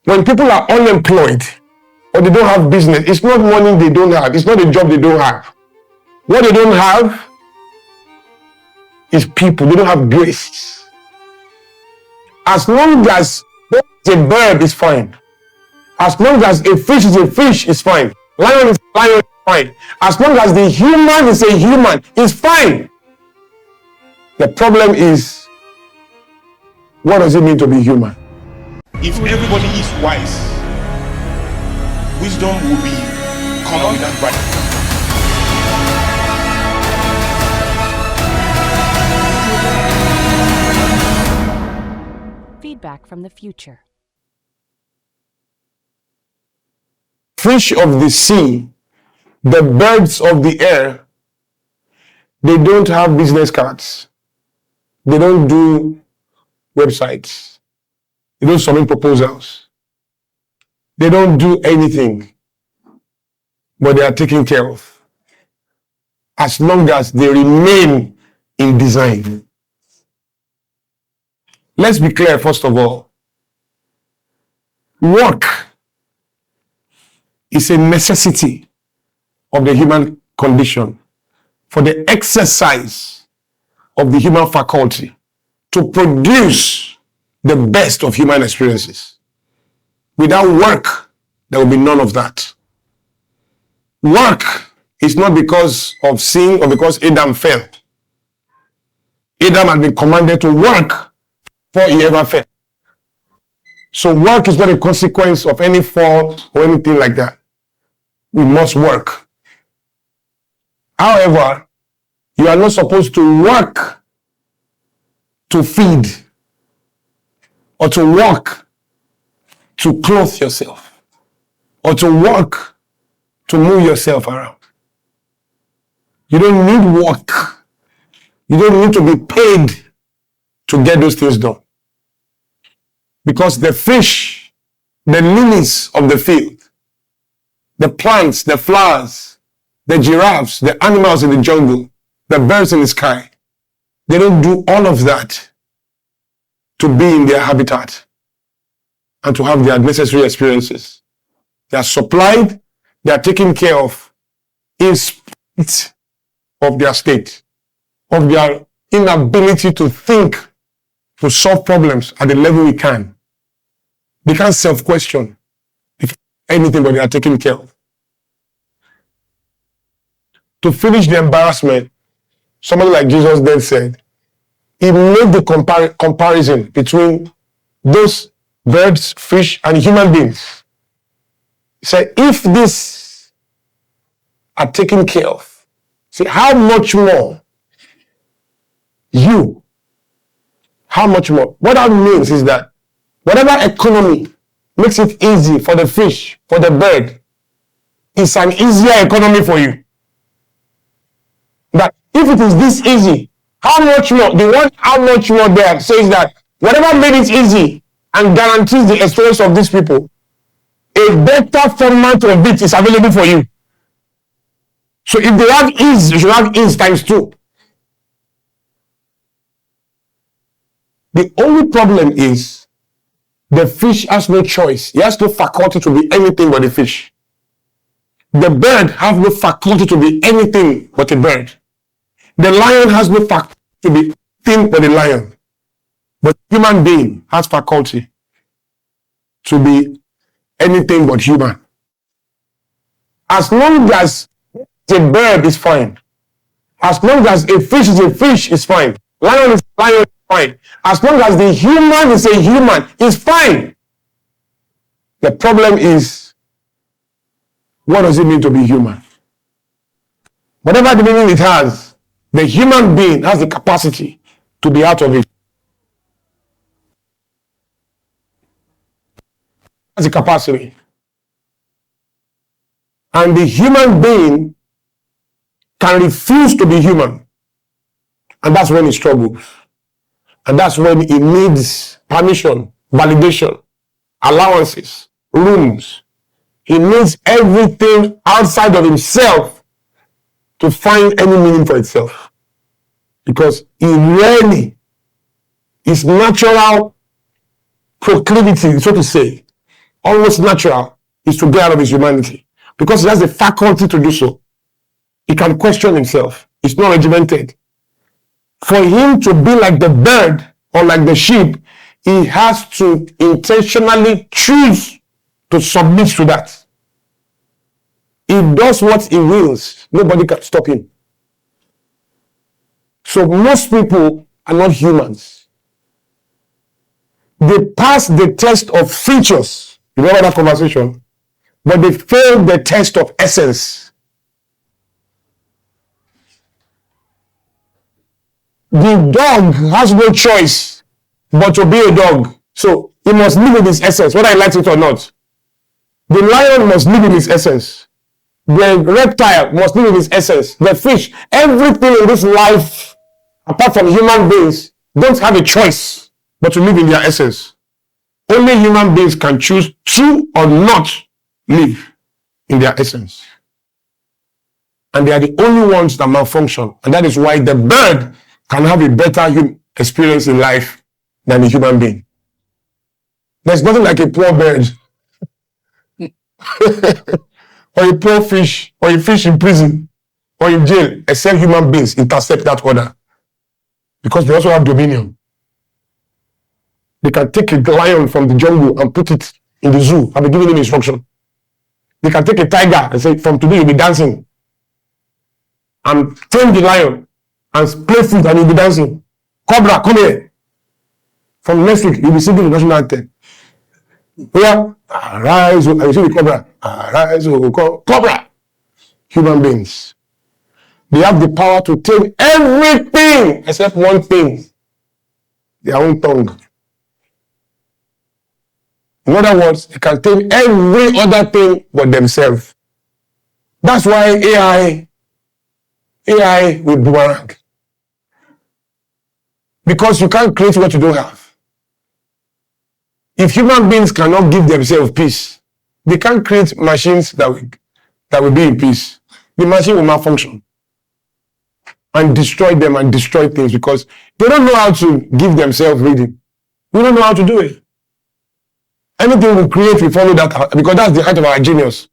When people are unemployed or they don't have business, it's not money they don't have. It's not a job they don't have. What they don't have is people. They don't have grace. As long as a bird is fine. As long as a fish is a fish, is fine. Lion is a lion, is fine. As long as the human is a human, is fine. The problem is, what does it mean to be human? If everybody is wise, wisdom will be common without right. Feedback from the future. Fish of the sea, the birds of the air, they don't have business cards. They don't do websites. They don't submit proposals. They don't do anything, but they are taken care of as long as they remain in design. Let's be clear, first of all. Work is a necessity of the human condition for the exercise of the human faculty to produce the best of human experiences. Without work, there will be none of that. Work is not because of sin or because Adam fell. Adam had been commanded to work before he ever fell. So work is not a consequence of any fall or anything like that. We must work. However, you are not supposed to work to feed or to work to clothe yourself or to work to move yourself around. You don't need work. You don't need to be paid to get those things done. Because the fish, the lilies of the field, the plants, the flowers, the giraffes, the animals in the jungle, the birds in the sky, they don't do all of that to be in their habitat and to have their necessary experiences. They are supplied, they are taken care of in spite of their state, of their inability to think, to solve problems at the level we can. They can't self-question anything, but they are taken care of. To finish the embarrassment, somebody like Jesus then said, he made the comparison between those birds, fish, and human beings. He said, if these are taken care of, see, how much more you, how much more? What that means is that whatever economy makes it easy for the fish, for the bird, it's an easier economy for you. That if it is this easy, how much more? The one how much more there says that whatever made it easy and guarantees the experience of these people, a better format of it is available for you. So if they have ease, you should have ease times 2. The only problem is the fish has no choice. He has no faculty to be anything but a fish. The bird has no faculty to be anything but a bird. The lion has no faculty to be anything but a lion. But human being has faculty to be anything but human. As long as a bird is fine. As long as a fish is a fish, is fine. Lion is a lion, is fine. As long as the human is a human, is fine. The problem is, what does it mean to be human? Whatever the meaning it has, the human being has the capacity to be out of it. Has the capacity. And the human being can refuse to be human. And that's when he struggles. And that's when he needs permission, validation, allowances, rooms. He needs everything outside of himself to find any meaning for itself. Because he really, his natural proclivity, so to say, almost natural, is to get out of his humanity. Because he has the faculty to do so. He can question himself. It's not regimented. For him to be like the bird or like the sheep, he has to intentionally choose to submit to that. He does what he wills. Nobody can stop him. So most people are not humans. They pass the test of features. You remember that conversation? But they fail the test of essence. The dog has no choice but to be a dog. So he must live in his essence, whether he likes it or not. The lion must live in his essence. The reptile must live in his essence. The fish, everything in this life, apart from human beings, don't have a choice but to live in their essence. Only human beings can choose to or not live in their essence. And they are the only ones that malfunction. And that is why the bird can have a better experience in life than a human being. There's nothing like a poor bird or a poor fish or a fish in prison or in jail, except human beings intercept that order. Because they also have dominion. They can take a lion from the jungle and put it in the zoo and be giving him instruction. They can take a tiger and say, from today you'll be dancing. And train the lion and play flute and you'll be dancing. Cobra, come here. From next week, you'll be singing the national anthem. Yeah, arise, I will see the cobra. Arise, cobra. Human beings. They have the power to tame everything except one thing. Their own tongue. In other words, they can tame every other thing but themselves. That's why AI will boomerang. Because you can't create what you don't have. If human beings cannot give themselves peace, they can't create machines that will be in peace. The machine will malfunction and destroy them and destroy things because they don't know how to give themselves reading. We don't know how to do it. Anything we create, we follow that because that's the height of our genius.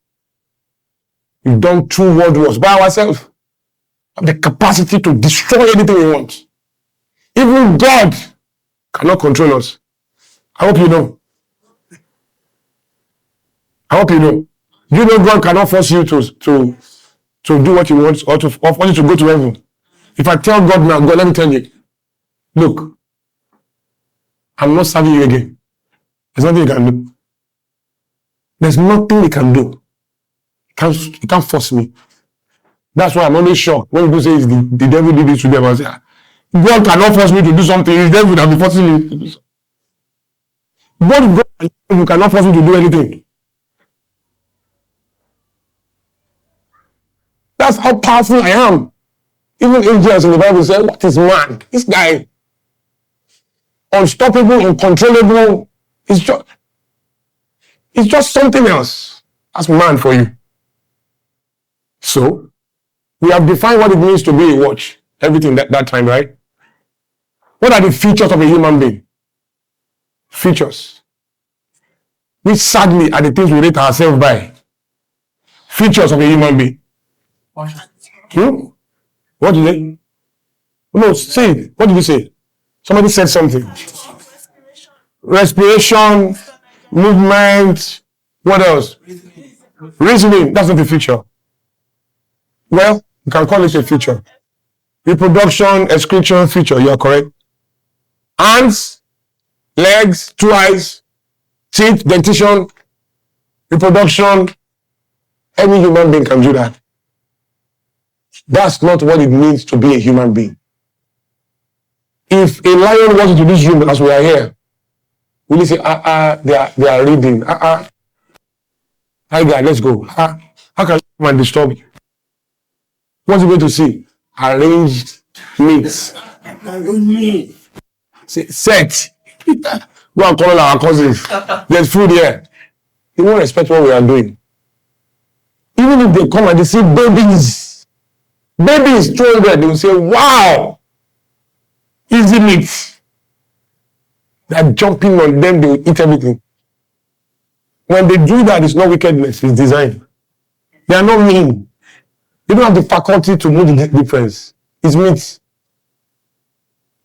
We've done 2 world wars by ourselves. Have the capacity to destroy anything we want. Even God cannot control us. I hope you know. I hope you know. You know God cannot force you to do what you want or for you to go to heaven. If I tell God now, God, let me tell you, look, I'm not serving you again. There's nothing you can do. There's nothing you can do. You can't force me. That's why I'm always shocked when people say the devil did it to them. I say, God cannot force me to do something. It's the devil that will be forcing me to do something. God, you cannot force me to do anything. That's how powerful I am. Even angels in the Bible say, what is man? This guy, unstoppable, uncontrollable. It's just something else. That's man for you. So, we have defined what it means to be a watch. Everything that time, right? What are the features of a human being? Features. Which sadly are the things we rate ourselves by. Features of a human being. What did they? No, say it. What did you say? Somebody said something. Respiration, movement, what else? Reasoning, that's not a feature. Well, you can call it a feature. Reproduction, excretion, feature, you are correct. Hands, legs, 2 eyes, teeth, dentition, reproduction, any human being can do that. That's not what it means to be a human being. If a lion walks into this room as we are here, will you say, they are reading, hi guys, let's go. How can someone disturb you? What's he going to see? Arranged meats. Set. Go and call our cousins. There's food here. He won't respect what we are doing. Even if they come and they see babies 200, they will say, wow, easy meat. They're jumping on them, they will eat everything. When they do that, it's not wickedness, it's design. They are not mean. They don't have the faculty to know the difference. It's meat.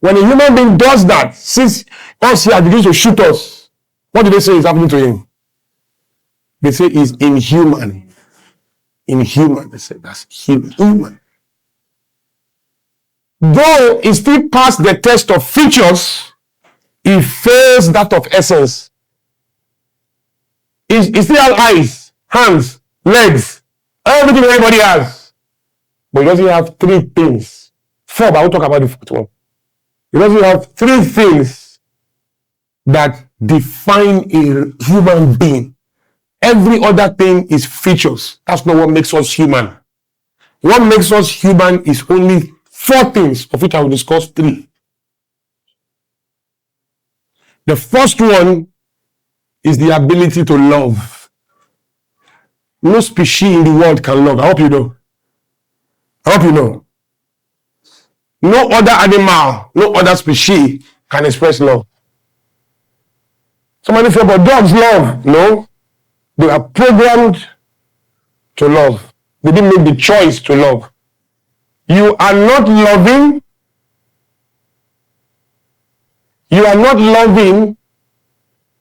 When a human being does that, since us here begins to shoot us, what do they say is happening to him? They say he's inhuman. Inhuman. They say that's human. Though he still passed the test of features, he fails that of essence. He still has eyes, hands, legs, everything everybody has. But he doesn't have three things. Four, but I won't talk about the fourth one. He doesn't have three things that define a human being. Every other thing is features. That's not what makes us human. What makes us human is only four things, of which I will discuss three. The first one is the ability to love. No species in the world can love. I hope you know. I hope you know. No other animal, no other species can express love. Somebody say, but dogs love. No. They are programmed to love. They didn't make the choice to love. You are not loving. You are not loving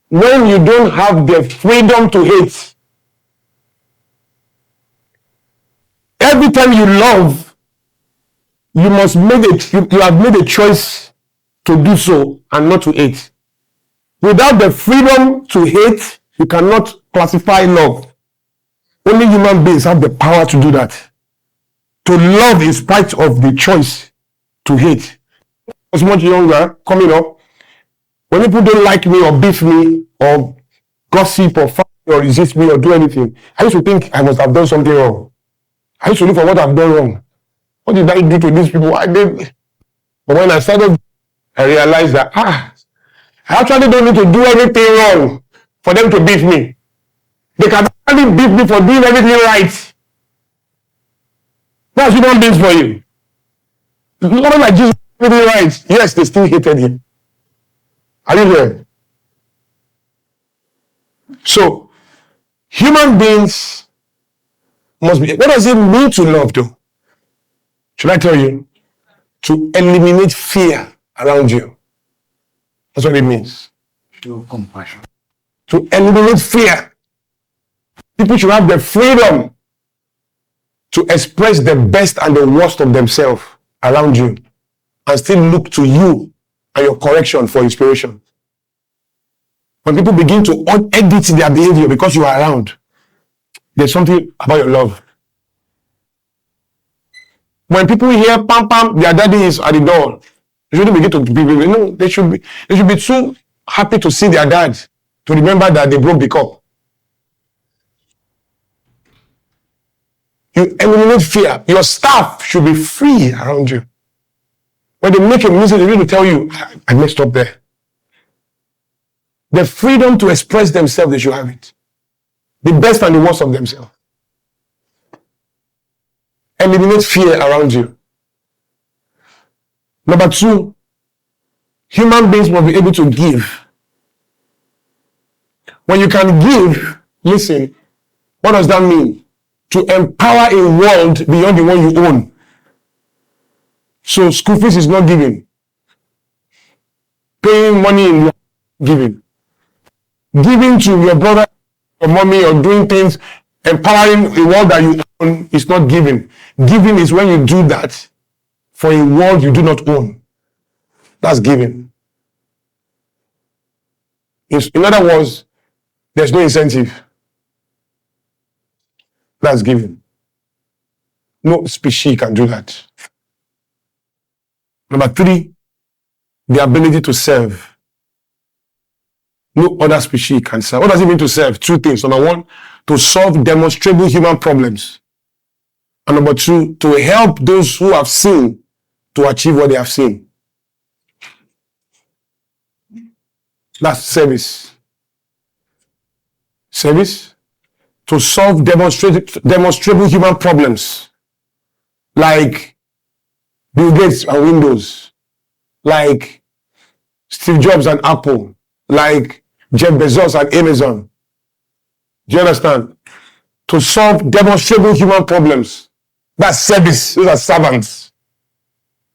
when you don't have the freedom to hate. Every time you love, you must make it. You have made a choice to do so and not to hate. Without the freedom to hate, you cannot classify love. Only human beings have the power to do that. To love in spite of the choice to hate. I was much younger, coming up. When people don't like me or beef me or gossip or fight or resist me or do anything, I used to think I must have done something wrong. I used to look for what I've done wrong. What did I do to these people? I did. But when I started, I realized that, I actually don't need to do anything wrong for them to beat me. They can only beat me for doing everything right. That's human beings for you. Not like Jesus did everything right. Yes, they still hated him. Are you here? So, human beings must be. What does it mean to love, though? Should I tell you? To eliminate fear around you. That's what it means. Show compassion. To eliminate fear. People should have the freedom to express the best and the worst of themselves around you and still look to you and your correction for inspiration. When people begin to edit their behavior because you are around, there's something about your love. When people hear pam pam, their daddy is at the door, they shouldn't begin to be, they should be so happy to see their dad, to remember that they broke the cup. You eliminate fear. Your staff should be free around you. When they make a mistake, they need to tell you, I messed up there. The freedom to express themselves, they should have it. The best and the worst of themselves. Eliminate fear around you. Number two, human beings must be able to give. When you can give, listen, what does that mean? To empower a world beyond the one you own. So school fees is not giving. Paying money in giving. Giving to your brother or mommy or doing things, empowering a world that you own is not giving. Giving is when you do that for a world you do not own. That's giving. In other words, there's no incentive. That's giving. No species can do that. Number three, the ability to serve. No other species can serve. What does it mean to serve? Two things. Number one, to solve demonstrable human problems. And number two, to help those who have seen to achieve what they have seen. That's service. Service. To solve demonstrable human problems. Like Bill Gates and Windows. Like Steve Jobs and Apple. Like Jeff Bezos and Amazon. Do you understand? To solve demonstrable human problems. That's service. Those are servants.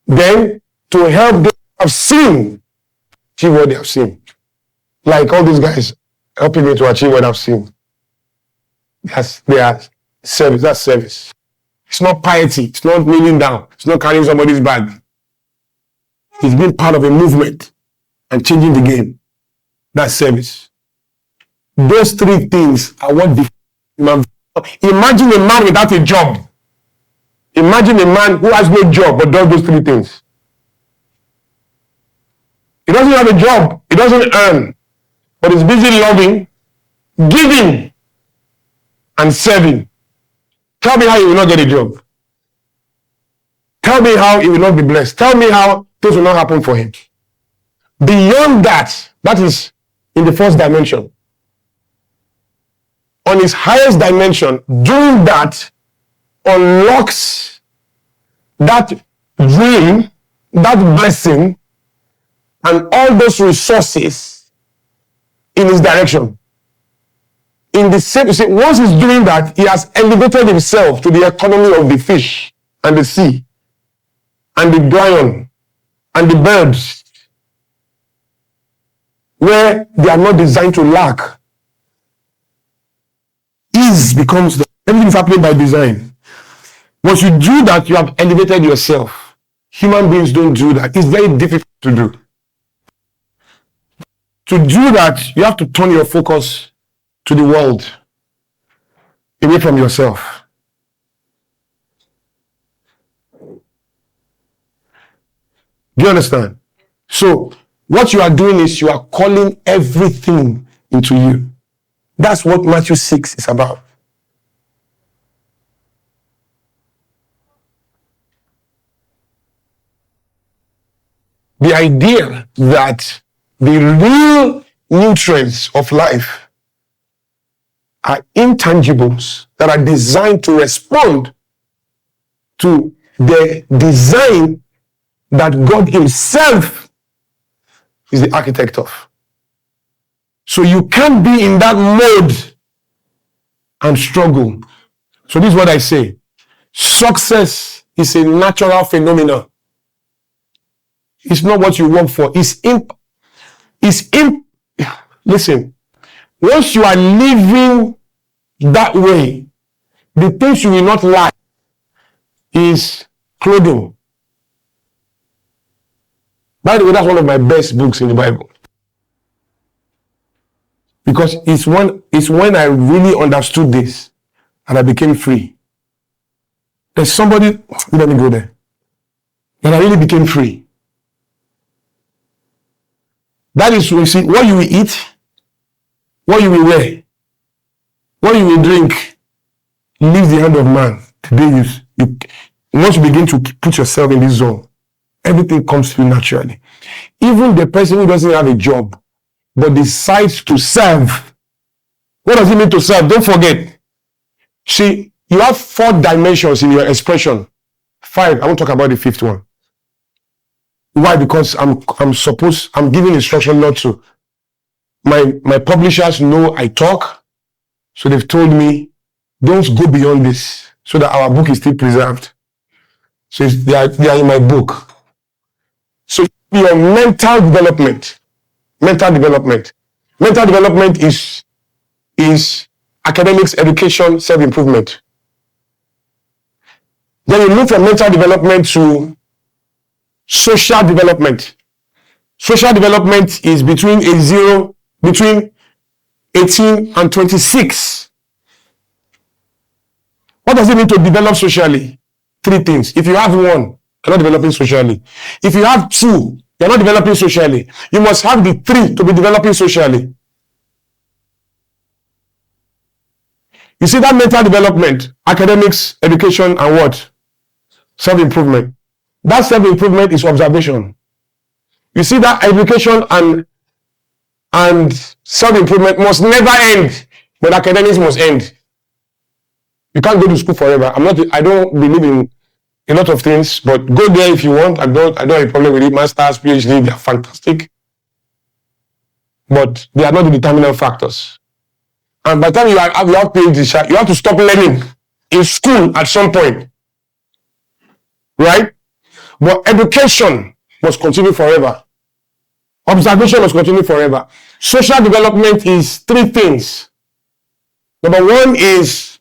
Then, to help those who have seen achieve what they have seen. Like all these guys helping me to achieve what I've seen. They are service. That's service. It's not piety. It's not kneeling down. It's not carrying somebody's bag. It's being part of a movement and changing the game. That's service. Those three things are what define human. Imagine a man without a job. Imagine a man who has no job but does those three things. He doesn't have a job. He doesn't earn. But he's busy loving, giving, and serving. Tell me how he will not get a job. Tell me how he will not be blessed. Tell me how things will not happen for him. Beyond that, that is in the first dimension. On his highest dimension, doing that unlocks that dream, that blessing, and all those resources in his direction. In the same, see, once he's doing that, he has elevated himself to the economy of the fish and the sea and the lion and the birds, where they are not designed to lack. Ease becomes everything is happening by design. Once you do that, you have elevated yourself. Human beings don't do that. It's very difficult to do. To do that, you have to turn your focus to the world, away from yourself. Do you understand? So, what you are doing is you are calling everything into you. That's what Matthew 6 is about. The idea that the real nutrients of life are intangibles that are designed to respond to the design that God Himself is the architect of. So you can't be in that mode and struggle. So this is what I say. Success is a natural phenomenon. It's not what you work for. Listen, once you are living that way, the things you will not like is clothing. By the way, that's one of my best books in the Bible. Because it's when I really understood this and I became free. There's somebody, let me go there. And I really became free. That is, you see, what you will eat, what you will wear, what you will drink, leaves the hand of man. Today, once you begin to put yourself in this zone, everything comes to you naturally. Even the person who doesn't have a job, but decides to serve. What does it mean to serve? Don't forget. See, you have 4 dimensions in your expression. 5. I won't talk about the 5th one. Why? Because I'm giving instruction not to. My publishers know I talk, so they've told me, don't go beyond this, so that our book is still preserved. So they are in my book. So your mental development. Mental development is academics, education, self-improvement. Then you move from mental development to social development. Social development is between 18 and 26. What does it mean to develop socially? 3 things. If you have 1, you're not developing socially. If you have 2, you're not developing socially. You must have the 3 to be developing socially. You see that mental development, academics, education, and what? Self-improvement. That self-improvement is observation. You see that education and self-improvement must never end, but academics must end. You can't go to school forever. I don't believe in a lot of things, but go there if you want. I don't have a problem with it. Masters, PhD, they are fantastic. But they are not the determinant factors. And by the time you have PhD, you have to stop learning in school at some point. Right? But education must continue forever. Observation must continue forever. Social development is three things. Number one is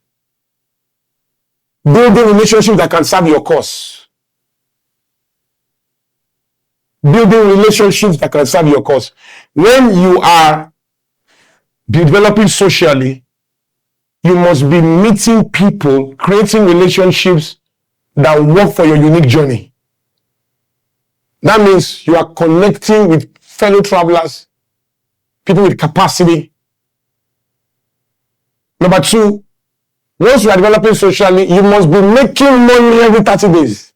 building relationships that can serve your cause. Building relationships that can serve your cause. When you are developing socially, you must be meeting people, creating relationships that work for your unique journey. That means you are connecting with fellow travelers, people with capacity. Number two, once you are developing socially, you must be making money every 30 days.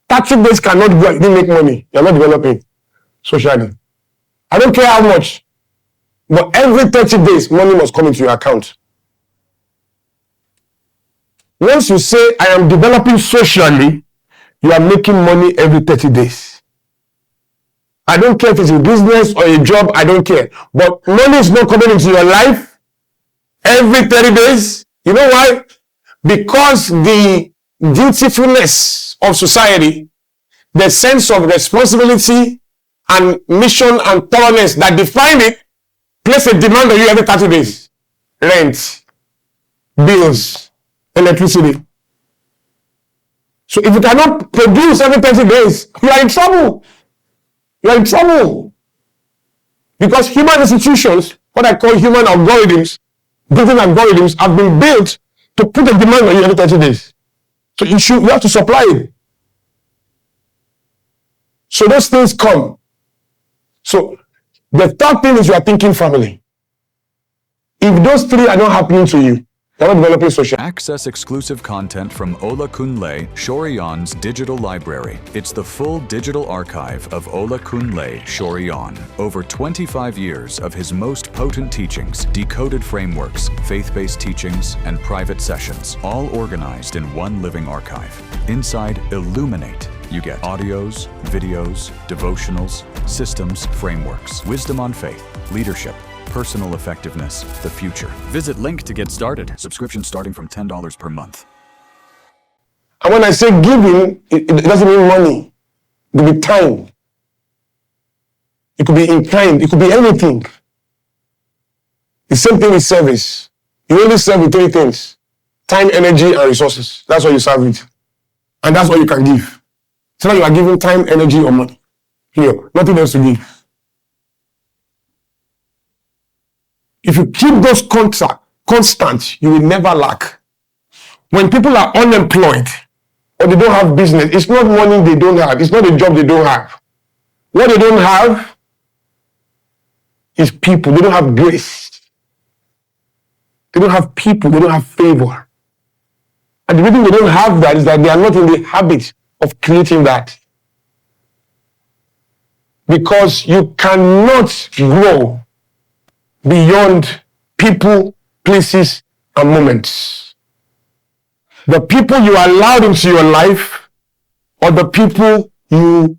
30 days cannot go, you didn't make money. You're not developing socially. I don't care how much, but every 30 days, money must come into your account. Once you say, I am developing socially, you are making money every 30 days. I don't care if it's a business or a job, I don't care. But money is not coming into your life every 30 days. You know why? Because the dutifulness of society, the sense of responsibility and mission and thoroughness that define it, place a demand on you every 30 days. Rent, bills, electricity. So if you cannot produce every 30 days, you are in trouble. You are in trouble. Because human institutions, what I call human algorithms, building algorithms, have been built to put a demand on you every 30 days. So you have to supply it. So those things come. So the third thing is you are thinking family. If those three are not happening to you, you're not developing social. Access exclusive content from Olakunle Soriyan's digital library. It's the full digital archive of Olakunle Soriyan. Over 25 years of his most potent teachings, decoded frameworks, faith-based teachings, and private sessions, all organized in one living archive. Inside Illuminate, you get audios, videos, devotionals, systems, frameworks, wisdom on faith, leadership, personal effectiveness, the future. Visit link to get started. Subscription starting from $10 per month. And when I say giving, it doesn't mean money. It could be time. It could be in kind. It could be anything. The same thing with service. You only serve with three things: time, energy, and resources. That's what you serve with. And that's what you can give. So now you are giving time, energy, or money. Here, nothing else to give. If you keep those constant, you will never lack. When people are unemployed or they don't have business, it's not money they don't have. It's not a job they don't have. What they don't have is people. They don't have grace. They don't have people. They don't have favor. And the reason they don't have that is that they are not in the habit of creating that. Because you cannot grow beyond people, places, and moments. The people you allowed into your life, or the people you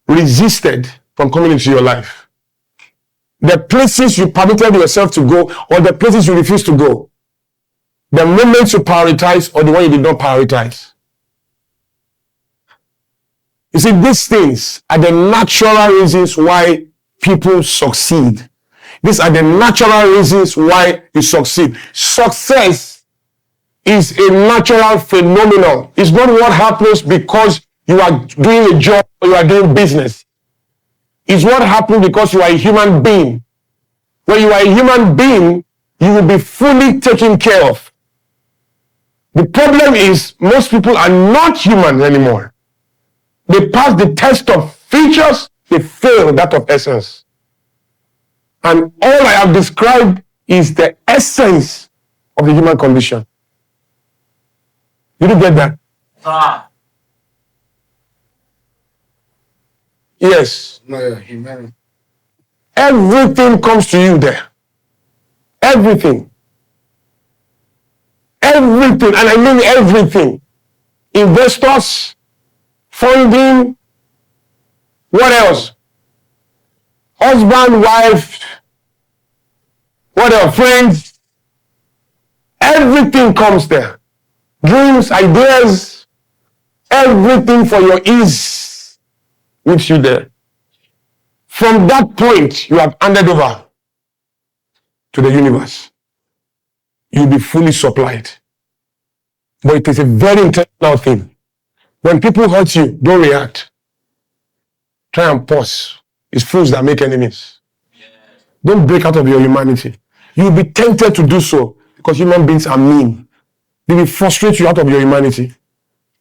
resisted from coming into your life. The places you permitted yourself to go, or the places you refused to go. The moments you prioritize, or the one you did not prioritize. You see, these things are the natural reasons why people succeed. These are the natural reasons why you succeed. Success is a natural phenomenon. It's not what happens because you are doing a job or you are doing business. It's what happens because you are a human being. When you are a human being, you will be fully taken care of. The problem is most people are not human anymore. They pass the test of features, they fail that of essence. And all I have described is the essence of the human condition. Did you get that? Yes. Everything comes to you there. Everything. Everything, and I mean everything. Investors, funding, what else? Husband, wife, What are friends? Everything comes there. Dreams, ideas, everything for your ease meets you there. From that point, you have handed over to the universe. You'll be fully supplied. But it is a very intentional thing. When people hurt you, don't react. Try and pause. It's fools that make enemies. Don't break out of your humanity. You'll be tempted to do so because human beings are mean. They will frustrate you out of your humanity.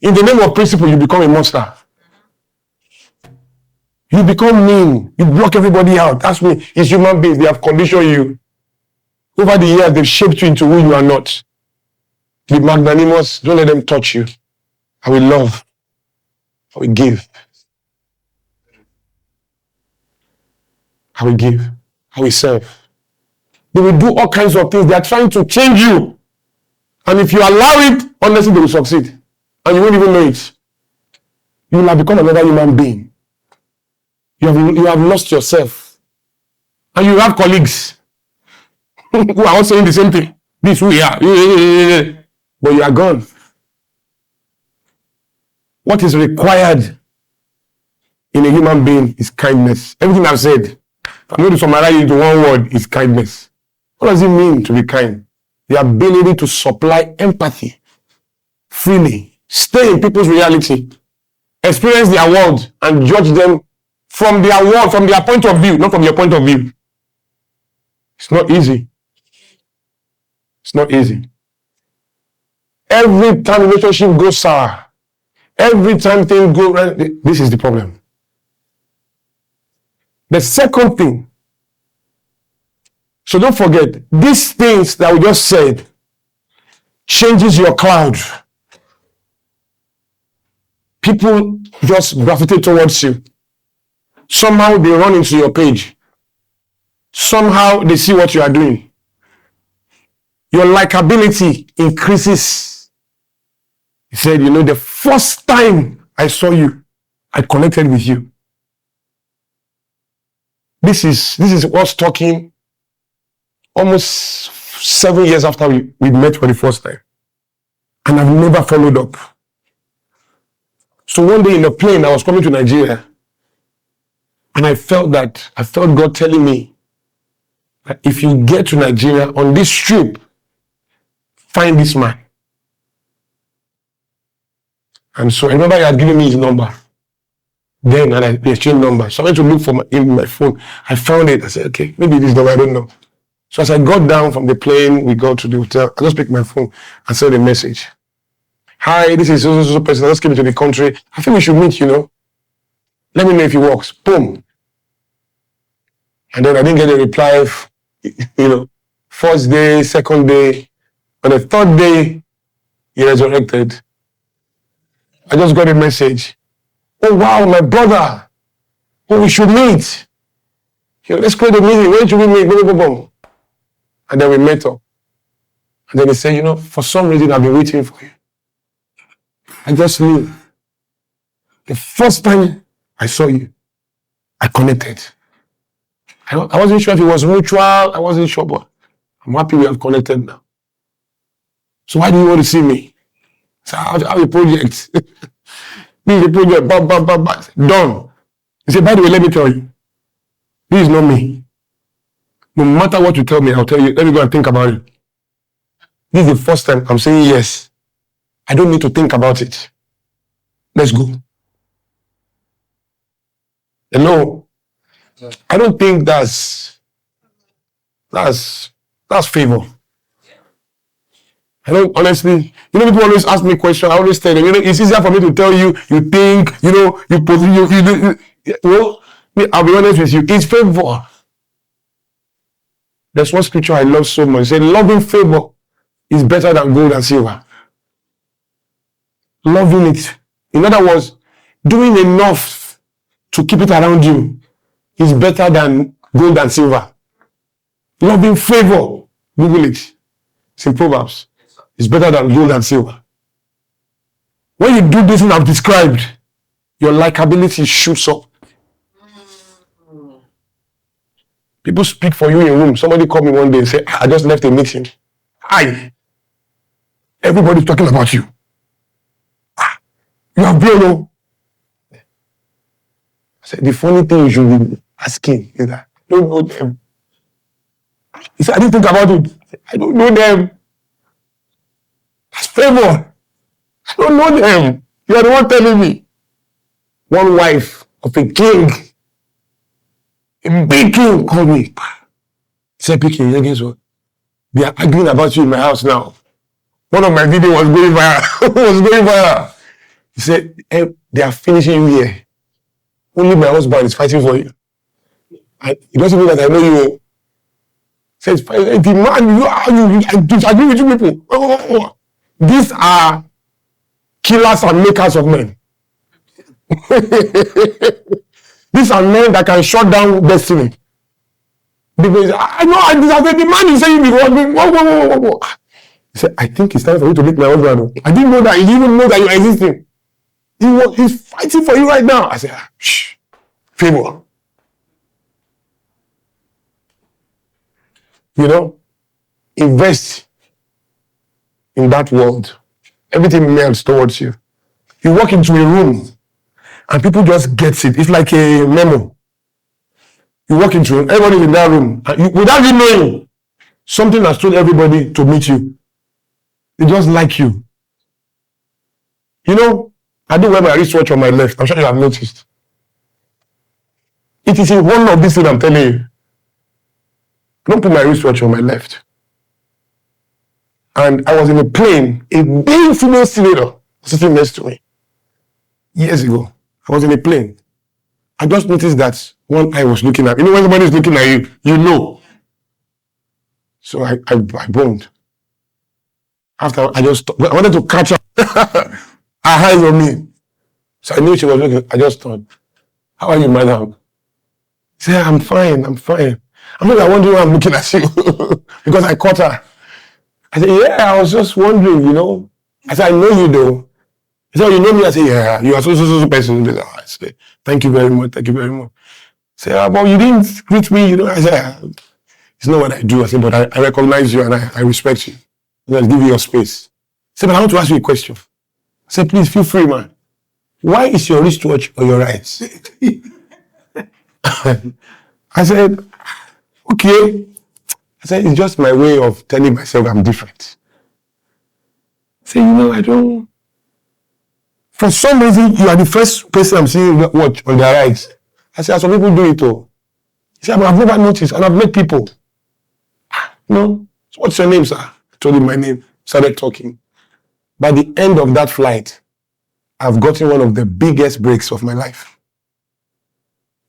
In the name of principle, you become a monster. You become mean. You block everybody out. That's me. It's human beings. They have conditioned you. Over the years, they've shaped you into who you are not. Be magnanimous. Don't let them touch you. I will love. I will give. I will give. I will serve. They will do all kinds of things. They are trying to change you. And if you allow it, honestly, they will succeed. And you won't even know it. You will have become another human being. You have lost yourself. And you have colleagues who are all saying the same thing. This who we are. But you are gone. What is required in a human being is kindness. Everything I've said, if I'm going to summarize it into one word, is kindness. What does it mean to be kind? The ability to supply empathy freely. Stay in people's reality. Experience their world and judge them from their world, from their point of view, not from your point of view. It's not easy. It's not easy. Every time relationship goes sour, every time things go right, this is the problem. The second thing, so don't forget, these things that we just said changes your cloud. People just gravitate towards you. Somehow they run into your page. Somehow they see what you are doing. Your likability increases. He said, the first time I saw you, I connected with you. This is us talking almost 7 years after we met for the first time. And I've never followed up. So one day in a plane, I was coming to Nigeria. And I felt God telling me that if you get to Nigeria on this trip, find this man. And so I remember he had given me his number. Then, and I exchanged numbers. So I went to look for in my phone. I found it. I said, okay, maybe this number, I don't know. So as I got down from the plane, we got to the hotel. I just picked my phone and sent a message. Hi, this is so person. I just came to the country. I think we should meet, Let me know if it works. Boom. And then I didn't get a reply, first day, second day. On the third day, he resurrected. I just got a message. Oh, wow, my brother. Oh, we should meet. Let's create a meeting. When should we meet? Boom, boom, boom. And then we met up. And then he said, for some reason, I've been waiting for you. I just knew. The first time I saw you, I connected. I wasn't sure if it was mutual. I wasn't sure, but I'm happy we have connected now. So why do you want to see me? So I have a project. This is a project. Done. He said, by the way, let me tell you. This is not me. No matter what you tell me, I'll tell you. Let me go and think about it. This is the first time I'm saying yes. I don't need to think about it. Let's go. Hello. I don't think that's favor. I don't honestly, people always ask me questions. I always tell them, it's easier for me to tell you, you think, you do. Well, I'll be honest with you, it's favor. There's one scripture I love so much. It says, loving favor is better than gold and silver. Loving it. In other words, doing enough to keep it around you is better than gold and silver. Loving favor, Google it. It's in Proverbs. It's better than gold and silver. When you do this thing I've described, your likability shoots up. People speak for you in room. Somebody called me one day and said, I just left a meeting. Hi. Everybody's talking about you. You have blown. I said, the funny thing you should be asking is that I don't know them. He said, I didn't think about it. I said, I don't know them. That's favor. I don't know them. You are the one telling me. One wife of a king, a big king, called me. He said, PK, guess what? They are arguing about you in my house now. One of my videos was going viral. He said, hey, they are finishing you here. Only my husband is fighting for you. It doesn't mean that I know you. Says, the man, I disagree with you people. These are killers and makers of men. These are men that can shut down destiny. Because I know I disagree. The man is saying whoa. He said, I think it's time for you to meet my husband. I didn't know that. He didn't even know that you are existing. He's fighting for you right now. I said, shh, favor. You know, invest in that world. Everything melts towards you. You walk into a room and people just get it. It's like a memo. You walk into it, everybody's in that room. And without you knowing, something has told everybody to meet you. They just like you. You know, I do wear my wristwatch on my left. I'm sure you have noticed. It is in one of these things I'm telling you. I don't put my wristwatch on my left. And I was in a plane, a big female senator sitting next to me. Years ago, I was in a plane. I just noticed that one eye was looking at me. You know, when somebody is looking at you, you know. So I boned. After I wanted to catch her. Her eyes on me. So I knew she was looking. I just thought, how are you, madam? She said, I'm fine. I'm not wondering why I'm looking at you. Because I caught her. I said, yeah, I was just wondering, you know. I said, I know you though. He said, you know me? I said, yeah, you are so person. I said, thank you very much. I said, but you didn't greet me, you know. I said, it's not what I do. I said, but I recognize you and I respect you. I'll give you your space. I said, but I want to ask you a question. I said, please feel free, man. Why is your wristwatch on your right? I said, okay. I said, it's just my way of telling myself I'm different. I said, you know, I don't. For some reason, you are the first person I'm seeing watch on their right. I said, some people do it too. He said, but I've never noticed, and I've met people. No. So what's your name, sir? I told him my name. Started talking. By the end of that flight, I've gotten one of the biggest breaks of my life.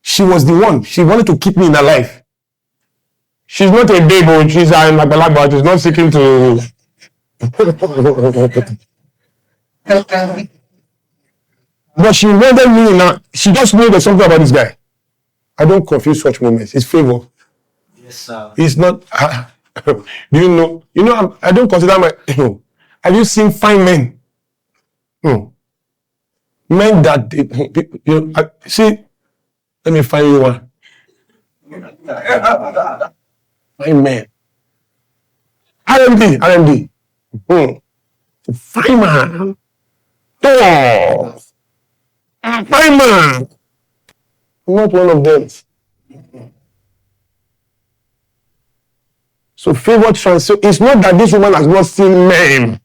She was the one. She wanted to keep me in her life. She's not a babe, she's an Agbalagba. She's not seeking to. But she wanted me now. She just knew there's something about this guy. I don't confuse such moments. It's favor. Yes, sir. It's not. Do you know? You know, I don't consider my. Have you seen fine men? Men that see. Let me find you one. Fine man. RMD. Fine man. Oh. Fine man. I'm not one of them. So favor transfer. It's not that this woman has not seen men.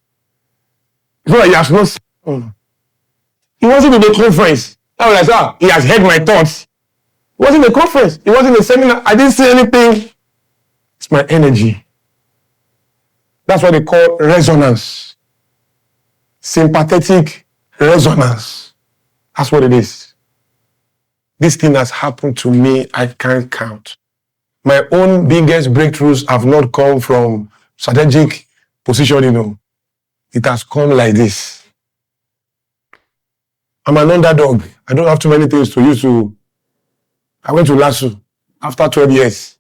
It's not that he has not seen. He wasn't in the conference. I was like, he has heard my thoughts. It wasn't a conference. It wasn't a seminar. I didn't see anything. It's my energy. That's what they call resonance. Sympathetic resonance. That's what it is. This thing has happened to me, I can't count. My own biggest breakthroughs have not come from strategic positioning. It has come like this. I'm an underdog. I don't have too many things to use to. I went to LASU after 12 years.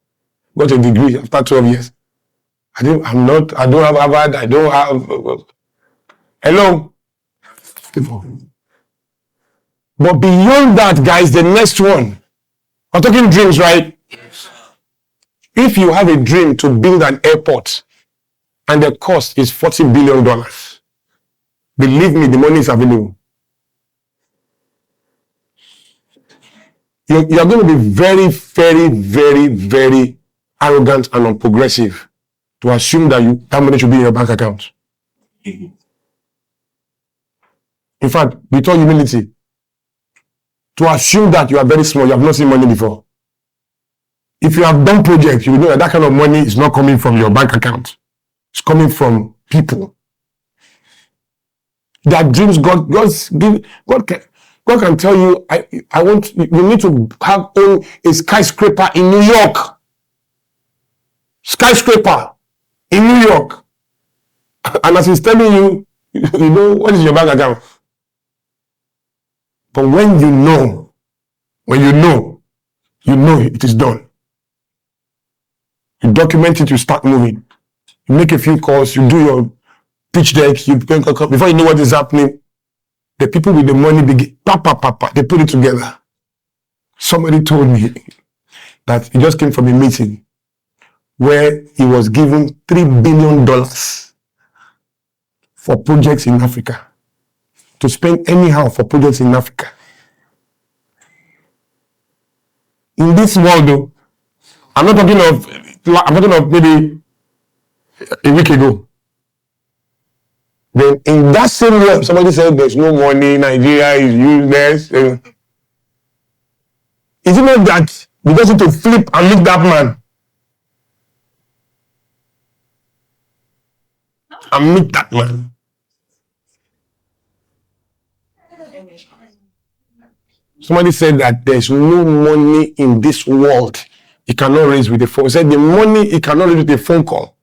Got a degree after 12 years. I don't have Harvard. I don't have. Hello. But beyond that, guys, the next one. I'm talking dreams, right? If you have a dream to build an airport and the cost is $40 billion, believe me, the money is available. You're going to be very, very, very, very arrogant and unprogressive to assume that money should be in your bank account. In fact, with all humility, to assume that you are very small, you have not seen money before. If you have done projects, you know that kind of money is not coming from your bank account. It's coming from people. Their dreams, God can tell you, you need to own a skyscraper in New York. Skyscraper in New York. And as he's telling you, you know, what is your bank account? But when you know it is done. You document it, you start moving. You make a few calls, you do your pitch deck, before you know what is happening, the people with the money begin, they put it together. Somebody told me that he just came from a meeting where he was given $3 billion for projects in Africa, to spend anyhow for projects in Africa. In this world, though, I'm talking of maybe a week ago. Then in that same world, somebody said there's no money, Nigeria is useless. Is it not that we just need to flip and meet that man? And meet that man. Somebody said that there's no money in this world he cannot raise with a phone. He said the money he cannot raise with a phone call.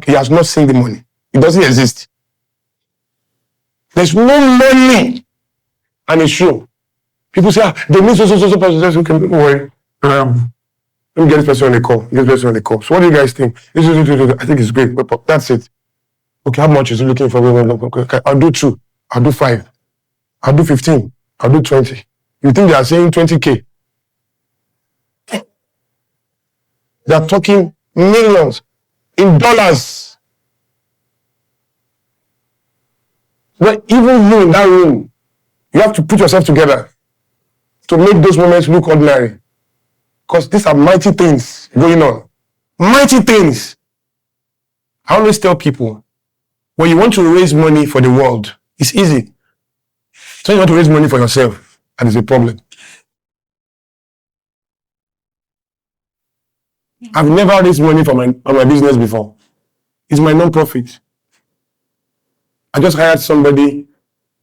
He has not seen the money. It doesn't exist. There's no money. And it's true. People say, they need so person. Okay, don't worry. Let me get this person on the call. So what do you guys think? I think it's great. That's it. Okay, how much is he looking for? Okay, I'll do 2. I'll do 5. I'll do 15. I'll do 20. You think they are saying 20K? They are talking millions in dollars. But even you in that room, you have to put yourself together to make those moments look ordinary. Because these are mighty things going on. Mighty things. I always tell people, when you want to raise money for the world, it's easy. So you want to raise money for yourself, and it's a problem. I've never raised money for my business before. It's my non-profit. I just hired somebody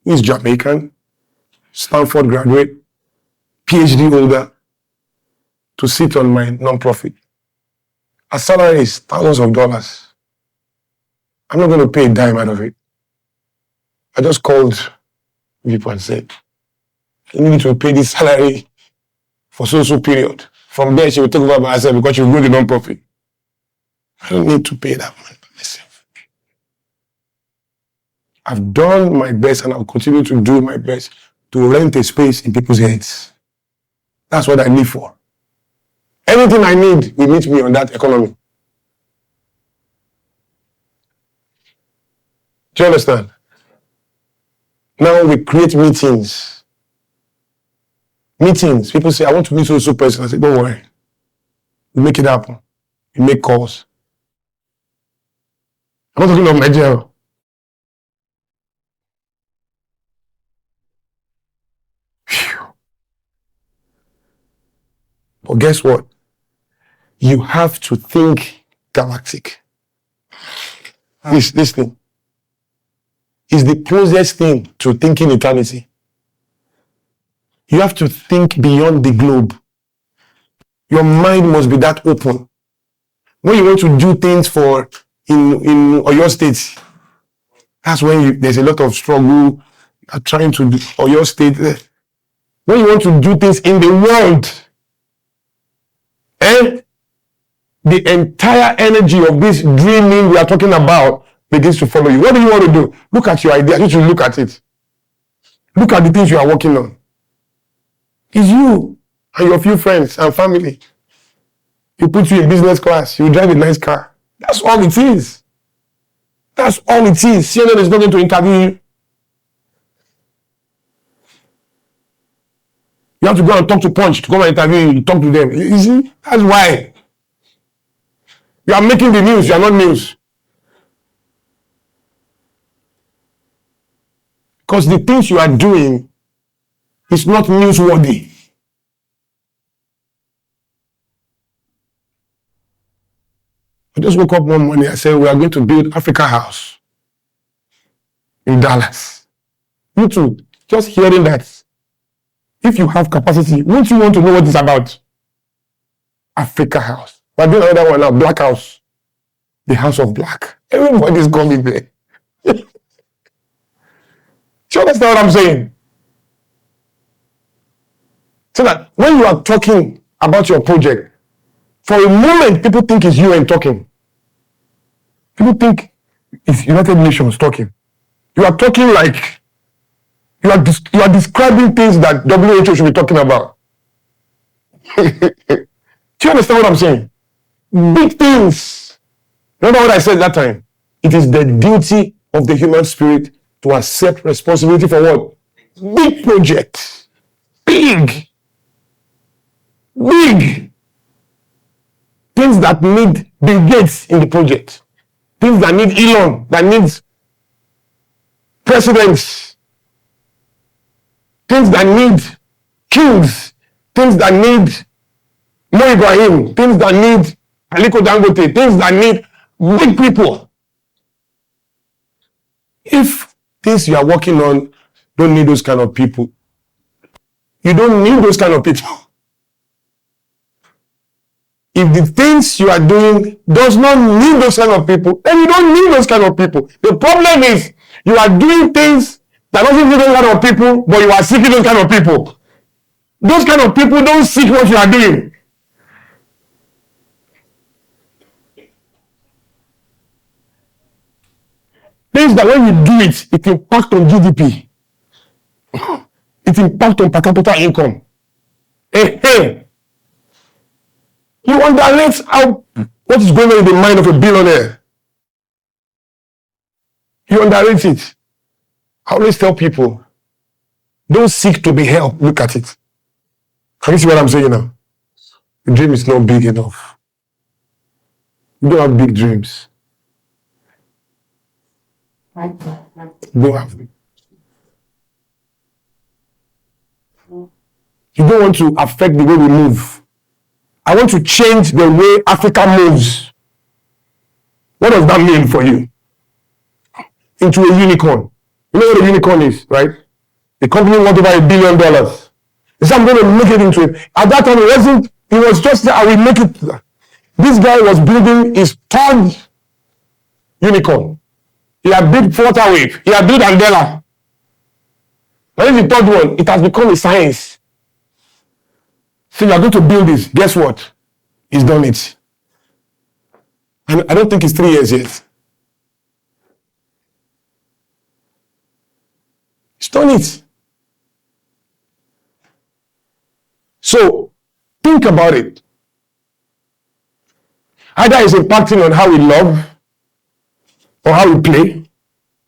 who is Jamaican, Stanford graduate, PhD holder, to sit on my non-profit. Her salary is thousands of dollars. I'm not going to pay a dime out of it. I just called people and said, I need to pay this salary for so period. From there, she will take over by herself because she will go to non-profit. I don't need to pay that money by myself. I've done my best and I'll continue to do my best to rent a space in people's heads. That's what I live for. Anything I need will meet me on that economy. Do you understand? Now we create meetings. People say, I want to meet so person. I say, don't worry. We make it happen. We make calls. I'm not talking about Nigeria. But guess what? You have to think galactic. This thing is the closest thing to thinking eternity. You have to think beyond the globe. Your mind must be that open. When you want to do things in Oyo State, that's when there's a lot of struggle. You're trying to do Oyo State. When you want to do things in the world, the entire energy of this dreaming we are talking about begins to follow you. What do you want to do? Look at your ideas. You should look at it. Look at the things you are working on. It's you and your few friends and family. He puts you in business class. You drive a nice car. That's all it is. That's all it is. CNN is not going to interview you. You have to go and talk to Punch to come and interview you. You talk to them. You see? That's why. You are making the news. You are not news. Because the things you are doing is not newsworthy. I just woke up one morning. I said, we are going to build Africa House in Dallas. You too, just hearing that. If you have capacity, wouldn't you want to know what it's about? Africa House. We're doing another one now, Black House. The House of Black. Everybody's coming there. Do you understand what I'm saying? So that when you are talking about your project, for a moment, people think it's UN talking. People think it's United Nations talking. You are talking like you are describing things that WHO should be talking about. Do you understand what I'm saying? Big things. Remember what I said that time? It is the duty of the human spirit to accept responsibility for what? Big projects. Big. Things that need Bill Gates in the project. Things that need Elon, that needs presidents. Things that need kings. Things that need Mo Ibrahim. Things that need Aliko Dangote. Things that need big people. If things you are working on don't need those kind of people, you don't need those kind of people. If the things you are doing does not need those kind of people, then you don't need those kind of people. The problem is you are doing things that doesn't need those kind of people, but you are seeking those kind of people. Those kind of people don't seek what you are doing. Things that when you do it, it impacts on GDP. It impacts on per capita income. Hey. You underrate what is going on in the mind of a billionaire. You underrate it. I always tell people, don't seek to be helped. Look at it. Can you see what I'm saying now? The dream is not big enough. You don't have big dreams. You don't have them. You don't want to affect the way we move. I want to change the way Africa moves. What does that mean for you? Into a unicorn. You know what a unicorn is, right? The company worth over $1 billion. He said, I'm going to make it into it. At that time, it was just that I will make it. This guy was building his third unicorn. He had built Flutterwave. He had built Andela. And then the third one, it has become a science. So you are going to build this. Guess what? He's done it. And I don't think it's 3 years yet. He's done it. So think about it. Either it's impacting on how we love, or how we play,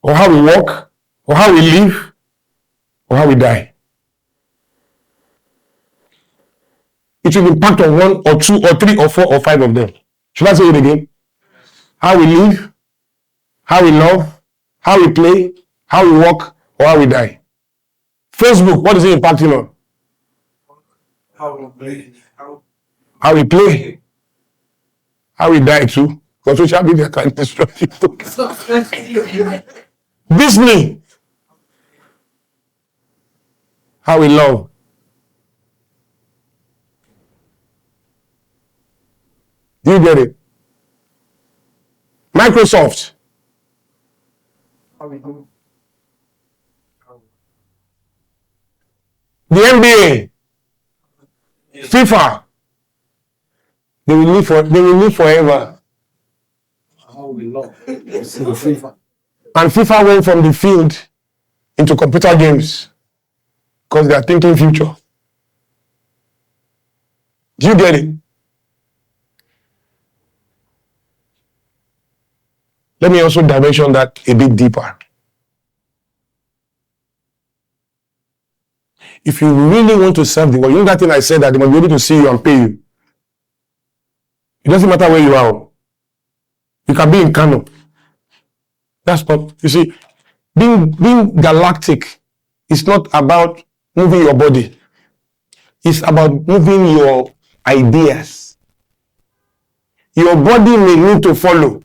or how we walk, or how we live, or how we die. It will impact on 1 or 2 or 3 or 4 or 5 of them. Should I say it again? How we live, how we love, how we play, how we walk, or how we die. Facebook, what is it impacting on? How we play. How we play. How we die too. Because social media can destroy you. Disney. How we love. Do you get it? Microsoft. The NBA. FIFA. They will live forever. And FIFA went from the field into computer games because they are thinking future. Do you get it? Let me also dimension that a bit deeper. If you really want to serve the world, you know that thing I said that they must be able to see you and pay you. It doesn't matter where you are. You can be in Kano. That's not, you see, being galactic is not about moving your body. It's about moving your ideas. Your body may need to follow.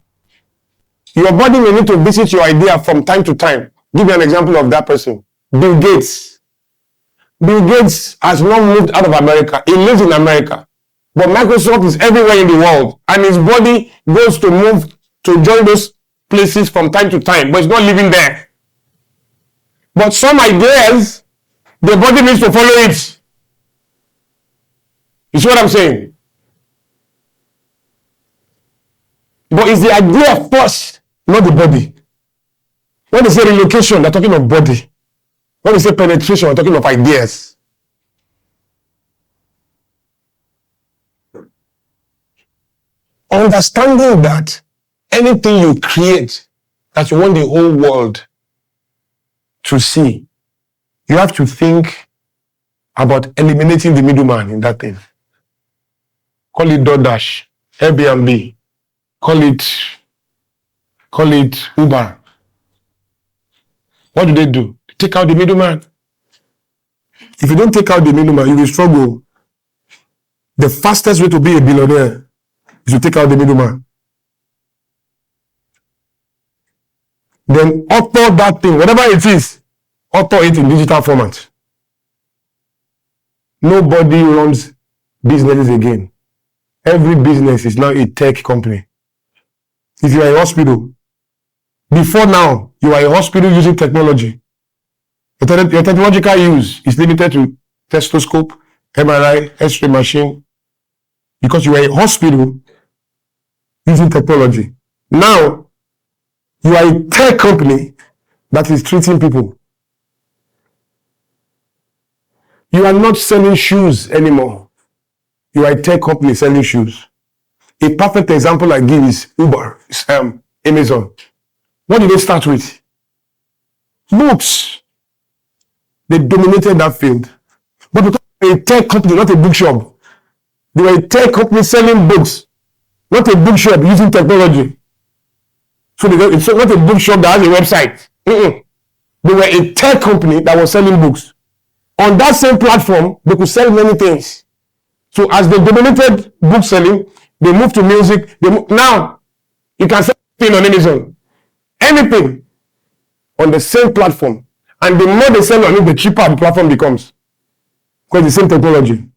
Your body may need to visit your idea from time to time. Give me an example of that person. Bill Gates. Bill Gates has not moved out of America. He lives in America. But Microsoft is everywhere in the world. And his body goes to move to join those places from time to time. But it's not living there. But some ideas, the body needs to follow it. You see what I'm saying? But it's the idea first, not the body. When they say relocation, they're talking of body. When they say penetration, we're talking of ideas. Understanding that anything you create that you want the whole world to see, you have to think about eliminating the middleman in that thing. Call it DoorDash, Airbnb, call it Uber. What do? They take out the middleman. If you don't take out the middleman, you will struggle. The fastest way to be a billionaire is to take out the middleman. Then author that thing, whatever it is, author it in digital format. Nobody runs businesses again. Every business is now a tech company. If you are a hospital, before now, you are a hospital using technology. Your technological use is limited to stethoscope, MRI, X-ray machine, because you are a hospital using technology. Now, you are a tech company that is treating people. You are not selling shoes anymore. You are a tech company selling shoes. A perfect example I give is Uber, Amazon. What did they start with? Books. They dominated that field. But because they were a tech company, not a bookshop. They were a tech company selling books, not a bookshop using technology. So it's not a bookshop that has a website. They were a tech company that was selling books. On that same platform, they could sell many things. So as they dominated book selling, they moved to music. Now, you can sell anything on Amazon. Anything on the same platform. And the more they sell on it, the cheaper the platform becomes. Because it's the same technology.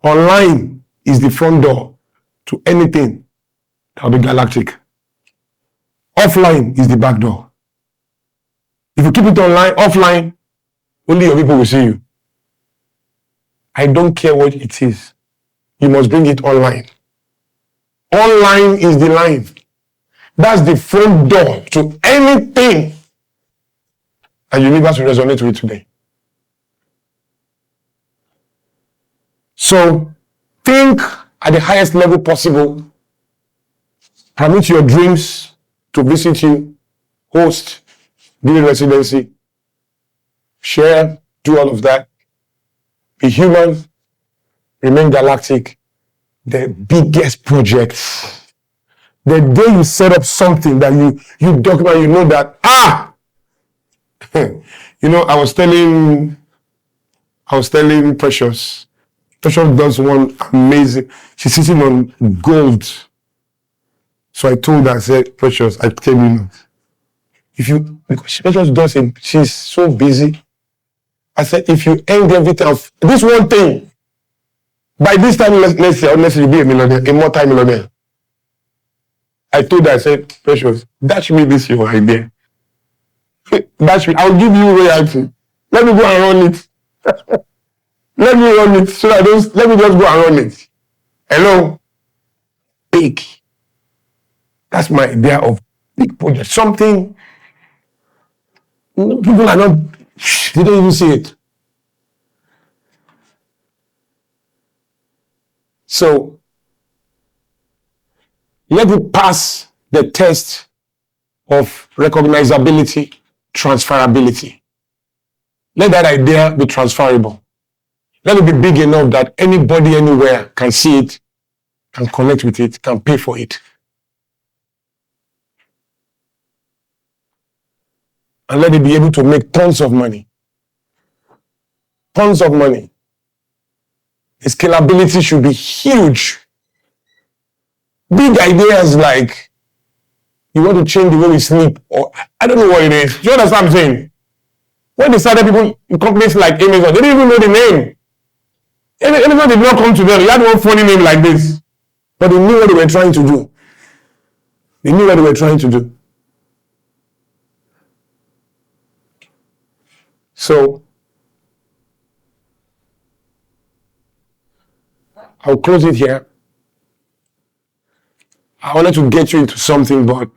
Online is the front door to anything that will be galactic. Offline is the back door. If you keep it online, offline, only your people will see you. I don't care what it is. You must bring it online. Online is the line. That's the front door to anything that the universe will resonate with today. So, think at the highest level possible. Permit your dreams to visit you, host, do residency, share, do all of that. Be human, remain galactic. The biggest projects. The day you set up something that you document, you know that, I was telling Precious. Precious does one amazing, she's sitting on gold. So I told her, I said, Precious, I tell you, because Precious does it, she's so busy. I said, if you end everything of this one thing, by this time next year, honestly, you'll be a millionaire, a multi-millionaire. I told her, I said, Precious, dash me this your idea. Dash me, I'll give you royalty. Let me go and run it. Let me run it. So let me just go and run it. Hello? Big. That's my idea of big project. Something people are not, they don't even see it. So, Let it pass the test of recognizability, transferability. Let that idea be transferable. Let it be big enough that anybody anywhere can see it, can connect with it, can pay for it. And let it be able to make tons of money. Tons of money. The scalability should be huge. Big ideas like you want to change the way we sleep, or I don't know what it is. Do you understand what I'm saying? When they started, people in companies like Amazon, they didn't even know the name. Amazon did not come to them. They had one funny name like this. But they knew what they were trying to do. They knew what they were trying to do. So, I'll close it here. I wanted to get you into something, but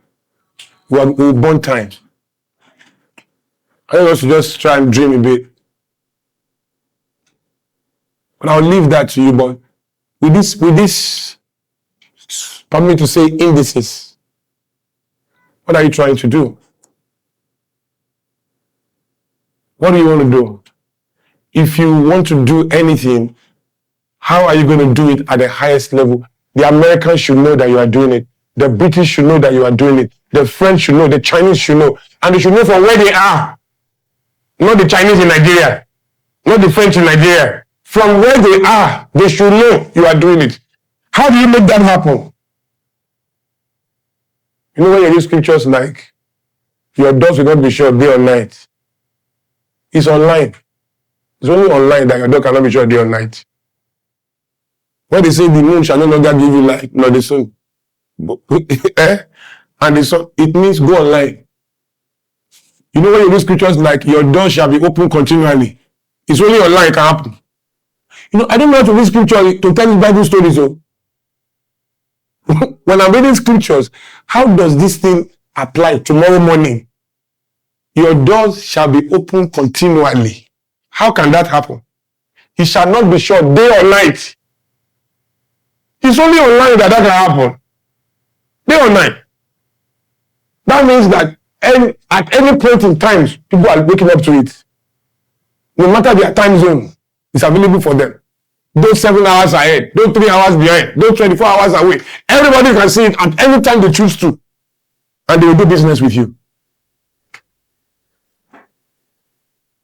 we'll burn time. I want us to just try and dream a bit. But I'll leave that to you. But with this, permit me to say indices. What are you trying to do? What do you want to do? If you want to do anything, how are you going to do it at the highest level? The Americans should know that you are doing it. The British should know that you are doing it. The French should know. The Chinese should know. And they should know from where they are. Not the Chinese in Nigeria. Not the French in Nigeria. From where they are, they should know you are doing it. How do you make that happen? You know when you read scriptures like, your doors will not be shut day or night. It's online. It's only online that your door cannot be shut day or night. When they say the moon shall no longer give you light, nor the sun. And the sun, it means go online. You know when you read scriptures like, your door shall be open continually. It's only online it can happen. You know, I don't know how to read scripture to tell you Bible stories. So when I'm reading scriptures, how does this thing apply tomorrow morning? Your doors shall be open continually. How can that happen? It shall not be shut day or night. It's only online that can happen. Day or night. That means that at any point in time, people are waking up to it. No matter their time zone, it's available for them. Those 7 hours ahead, those 3 hours behind, those 24 hours away. Everybody can see it at any time they choose to. And they will do business with you.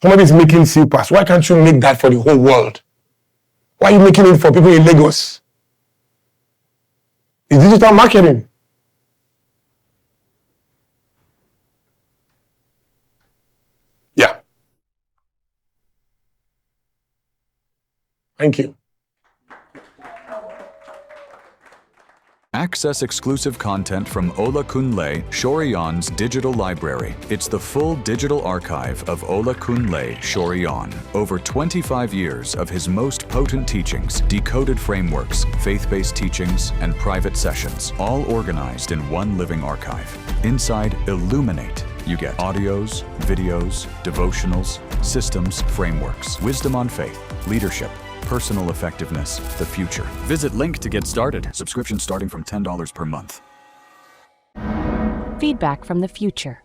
Somebody is making slippers. Why can't you make that for the whole world? Why are you making it for people in Lagos? It's digital marketing. Yeah. Thank you. Access exclusive content from Olakunle Soriyan's digital library. It's the full digital archive of Olakunle Soriyan. Over 25 years of his most potent teachings, decoded frameworks, faith-based teachings, and private sessions, all organized in one living archive. Inside Illuminate, you get audios, videos, devotionals, systems, frameworks, wisdom on faith, leadership, personal effectiveness, the future. Visit link to get started. Subscription starting from $10 per month. Feedback from the future.